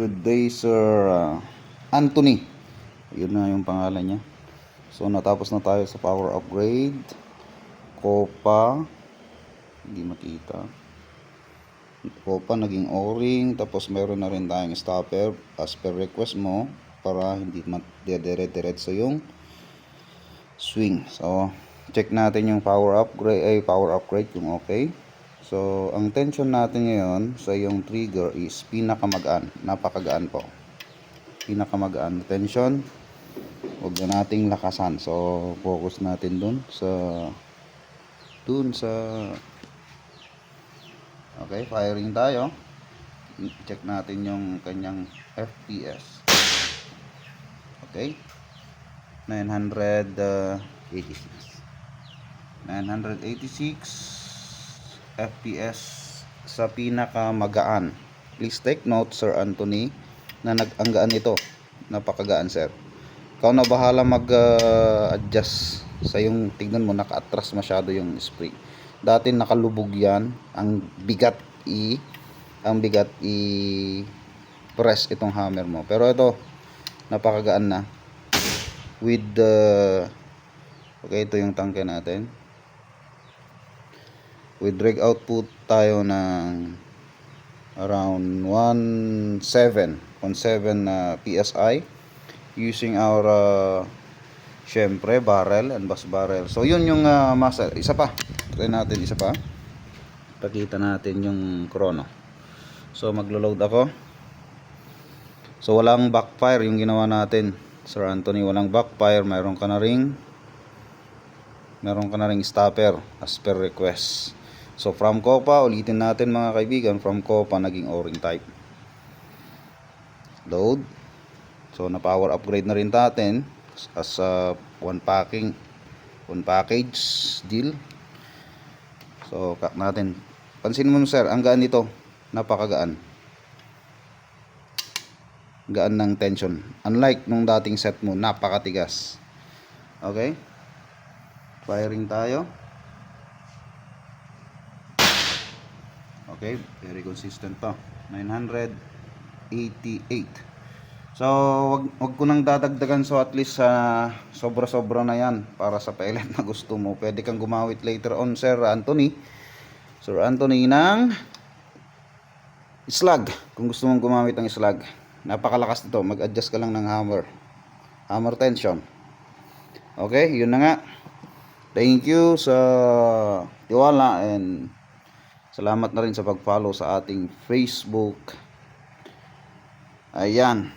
Good day, Sir Anthony. Yun na yung pangalan niya. So, natapos na tayo sa power upgrade. Copa. Hindi makita. Copa, naging o-ring. Tapos, meron na rin tayong stopper as per request mo para hindi dire-diretso yung swing. So, check natin yung power upgrade kung okay. So, ang tension natin ngayon sa yung trigger is pinakamagaan. Napakagaan po. Pinakamagaan na tension. Huwag na nating lakasan. So, focus natin dun sa okay, firing tayo. Check natin yung kanyang FPS. Okay. 986 FPS sa pinakamagaan. Please take note, Sir Anthony, na nag-anggaan ito. Napakagaan, sir. Ikaw na bahala mag-adjust sa yung tignan mo, naka-atras masyado yung spring. Dati nakalubog yan. Ang bigat press itong hammer mo. Pero ito, napakagaan na. With okay, ito yung tangke natin. With drag output tayo ng around 1.7 PSI using our syempre barrel and bus barrel. So yun yung muscle. Isa pa, try natin isa pa. Pakita natin yung chrono. So maglo-load ako. So walang backfire yung ginawa natin, Sir Anthony. Walang backfire. Meron ka na ring stopper as per request. So from Copa, ulitin natin mga kaibigan, from Copa naging o-ring type. Load. So na power upgrade na rin natin as one package deal. So cut natin. Pansin mo, sir, ang gaan nito, napakagaan. Gaan ng tension. Unlike nung dating set mo, napakatigas. Okay? Firing tayo. Okay, very consistent to. 988. So, wag ko nang dadagdagan, so at least sobra-sobra na yan para sa pellet na gusto mo. Pwede kang gumawit later on, Sir Anthony. Sir Anthony ng slug. Kung gusto mong gumamit ng slug. Napakalakas nito. Mag-adjust ka lang ng hammer tension. Okay, yun na nga. Thank you sa tiwala and salamat na rin sa pag-follow sa ating Facebook. Ayan.